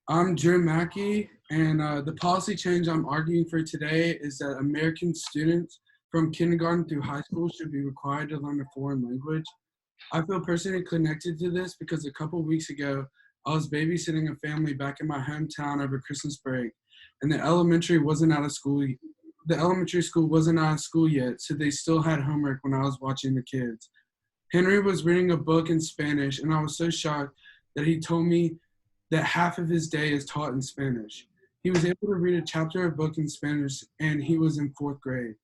I'm Drew Mackey, and the policy change I'm arguing for today is that American students from kindergarten through high school should be required to learn a foreign language. I feel personally connected to this because a couple weeks ago, I was babysitting a family back in my hometown over Christmas break, and the elementary school wasn't out of school yet, so they still had homework when I was watching the kids. Henry was reading a book in Spanish, and I was so shocked that he told me that half of his day is taught in Spanish. He was able to read a chapter of a book in Spanish, and he was in fourth grade.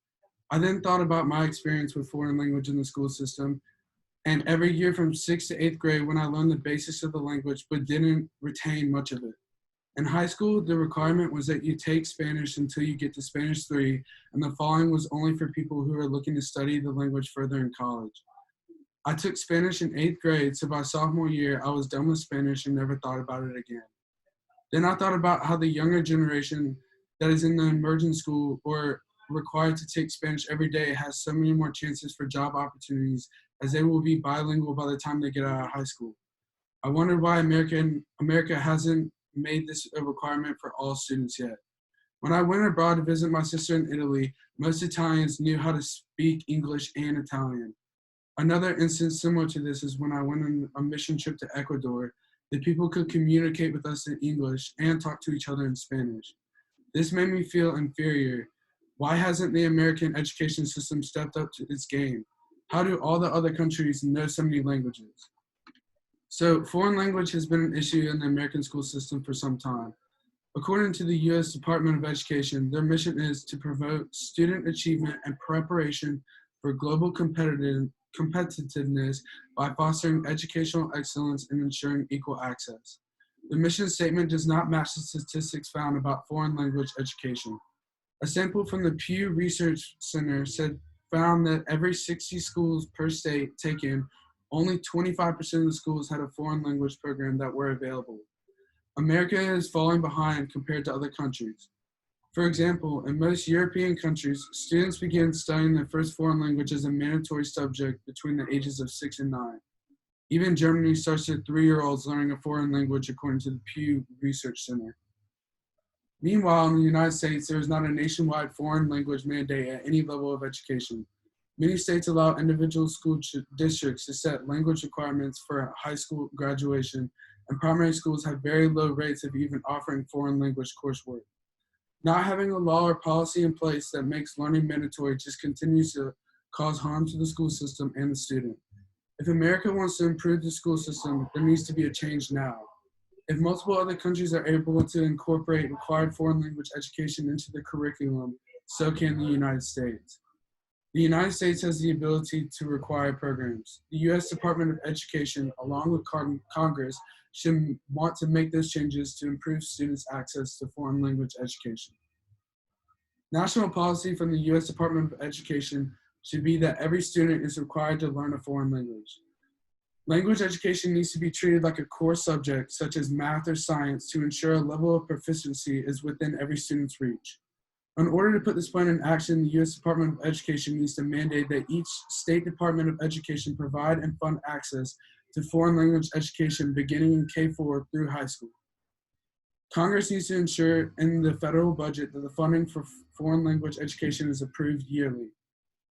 I then thought about my experience with foreign language in the school system, and every year from sixth to eighth grade, when I learned the basics of the language but didn't retain much of it. In high school, the requirement was that you take Spanish until you get to Spanish 3, and the following was only for people who are looking to study the language further in college. I took Spanish in eighth grade, so by sophomore year, I was done with Spanish and never thought about it again. Then I thought about how the younger generation that is in the immersion school or required to take Spanish every day has so many more chances for job opportunities as they will be bilingual by the time they get out of high school. I wondered why America hasn't made this a requirement for all students yet. When I went abroad to visit my sister in Italy, most Italians knew how to speak English and Italian. Another instance similar to this is when I went on a mission trip to Ecuador. The people could communicate with us in English and talk to each other in Spanish. This made me feel inferior. Why hasn't the American education system stepped up to its game? How do all the other countries know so many languages? So, foreign language has been an issue in the American school system for some time. According to the U.S. Department of Education, their mission is to promote student achievement and preparation for global competitiveness by fostering educational excellence and ensuring equal access. The mission statement does not match the statistics found about foreign language education. A sample from the Pew Research Center found that every 60 schools per state taken, only 25% of the schools had a foreign language program that were available. America is falling behind compared to other countries. For example, in most European countries, students begin studying their first foreign language as a mandatory subject between the ages of 6 and 9. Even Germany starts their 3-year-olds learning a foreign language according to the Pew Research Center. Meanwhile, in the United States, there is not a nationwide foreign language mandate at any level of education. Many states allow individual school districts to set language requirements for high school graduation, and primary schools have very low rates of even offering foreign language coursework. Not having a law or policy in place that makes learning mandatory just continues to cause harm to the school system and the student. If America wants to improve the school system, there needs to be a change now. If multiple other countries are able to incorporate required foreign language education into the curriculum, so can the United States. The United States has the ability to require programs. The U.S. Department of Education, along with Congress, should want to make those changes to improve students' access to foreign language education. National policy from the U.S. Department of Education should be that every student is required to learn a foreign language. Language education needs to be treated like a core subject, such as math or science, to ensure a level of proficiency is within every student's reach. In order to put this plan in action, the U.S. Department of Education needs to mandate that each state Department of Education provide and fund access to foreign language education beginning in K-4 through high school. Congress needs to ensure in the federal budget that the funding for foreign language education is approved yearly.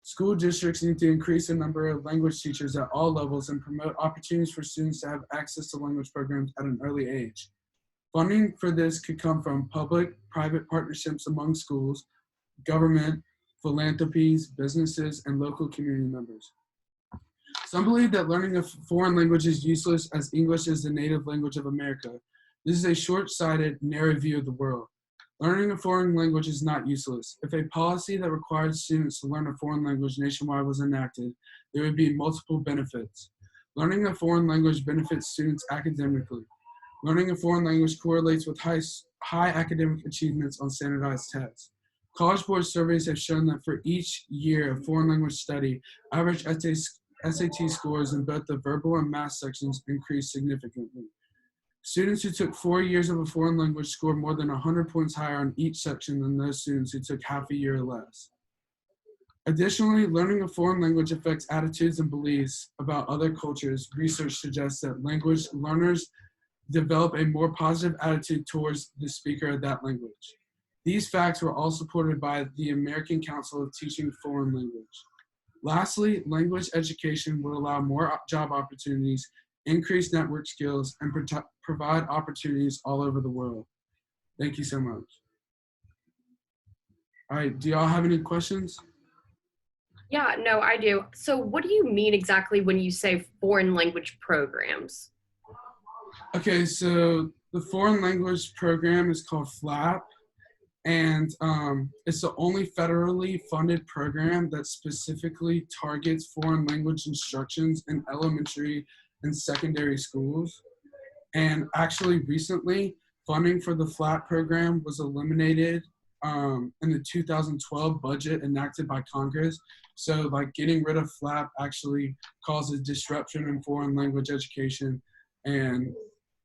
School districts need to increase the number of language teachers at all levels and promote opportunities for students to have access to language programs at an early age. Funding for this could come from public-private partnerships among schools, government, philanthropies, businesses, and local community members. Some believe that learning a foreign language is useless as English is the native language of America. This is a short-sighted, narrow view of the world. Learning a foreign language is not useless. If a policy that required students to learn a foreign language nationwide was enacted, there would be multiple benefits. Learning a foreign language benefits students academically. Learning a foreign language correlates with high academic achievements on standardized tests. College Board surveys have shown that for each year of foreign language study, average SAT scores in both the verbal and math sections increased significantly. Students who took 4 years of a foreign language scored more than 100 points higher on each section than those students who took half a year or less. Additionally, learning a foreign language affects attitudes and beliefs about other cultures. Research suggests that language learners develop a more positive attitude towards the speaker of that language. These facts were all supported by the American Council of Teaching Foreign Language. Lastly, language education would allow more job opportunities, increase network skills, and provide opportunities all over the world. Thank you so much. All right, do y'all have any questions? Yeah, no, I do. So what do you mean exactly when you say foreign language programs? Okay, so the foreign language program is called FLAP, and it's the only federally funded program that specifically targets foreign language instructions in elementary and secondary schools. And actually recently, funding for the FLAP program was eliminated in the 2012 budget enacted by Congress. So like getting rid of FLAP actually causes disruption in foreign language education, and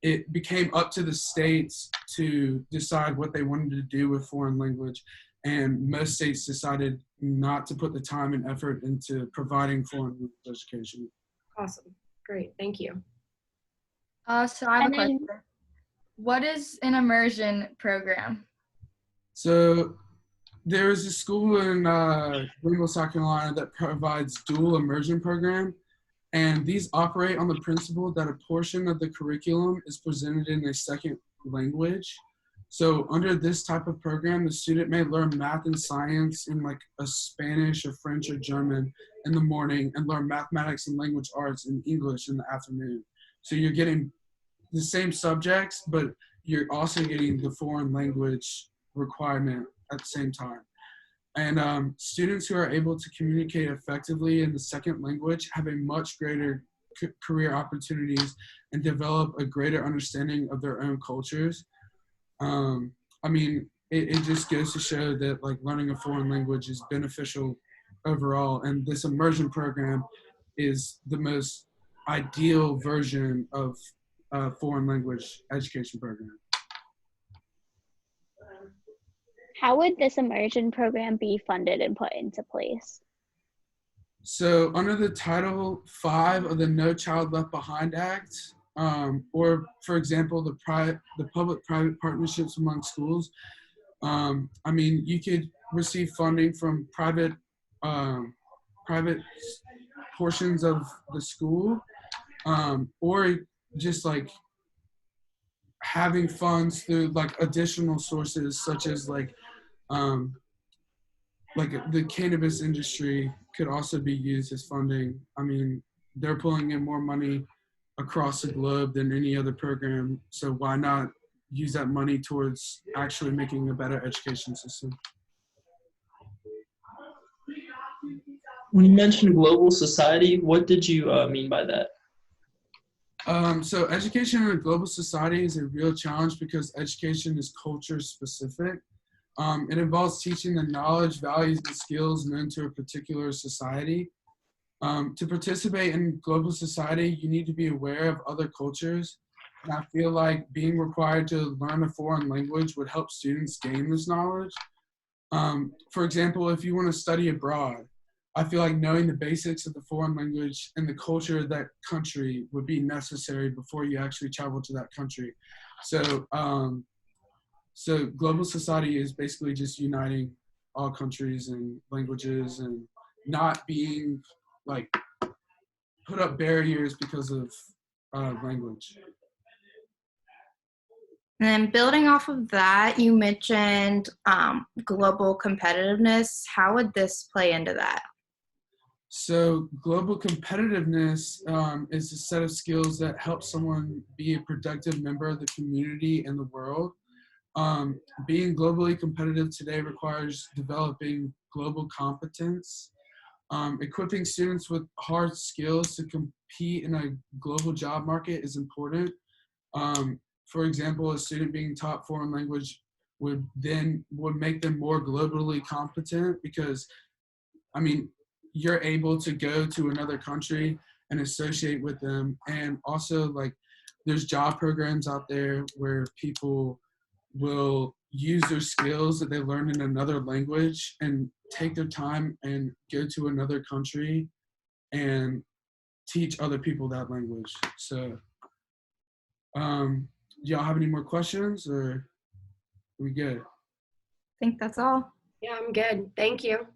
it became up to the states to decide what they wanted to do with foreign language. And most states decided not to put the time and effort into providing foreign language education. Awesome. Great. Thank you. So I have a question. What is an immersion program? So there's a school in Greenville, South Carolina that provides dual immersion program. And these operate on the principle that a portion of the curriculum is presented in a second language. So under this type of program, the student may learn math and science in like a Spanish or French or German in the morning and learn mathematics and language arts in English in the afternoon. So you're getting the same subjects, but you're also getting the foreign language requirement at the same time. And students who are able to communicate effectively in the second language have a much greater career opportunities and develop a greater understanding of their own cultures. I mean, it just goes to show that like learning a foreign language is beneficial overall, and this immersion program is the most ideal version of a foreign language education program. How would this immersion program be funded and put into place? So under the Title V of the No Child Left Behind Act, or for example, the public-private partnerships among schools, I mean, you could receive funding from private portions of the school, or just like having funds through like additional sources such as like the cannabis industry could also be used as funding. I mean, they're pulling in more money across the globe than any other program, so why not use that money towards actually making a better education system? When you mentioned global society, what did you mean by that? So education in a global society is a real challenge because education is culture specific. It involves teaching the knowledge, values, and skills known to a particular society. To participate in global society, you need to be aware of other cultures. And I feel like being required to learn a foreign language would help students gain this knowledge. For example, if you want to study abroad, I feel like knowing the basics of the foreign language and the culture of that country would be necessary before you actually travel to that country. So, so global society is basically just uniting all countries and languages and not being like put up barriers because of language. And then building off of that, you mentioned global competitiveness. How would this play into that? So global competitiveness is a set of skills that help someone be a productive member of the community and the world. Being globally competitive today requires developing global competence, equipping students with hard skills to compete in a global job market is important. For example, a student being taught foreign language would make them more globally competent because, I mean, you're able to go to another country and associate with them. And also like there's job programs out there where people will use their skills that they learned in another language and take their time and go to another country and teach other people that language. So Do y'all have any more questions, or are we good? I think that's all. Yeah, I'm good. Thank you.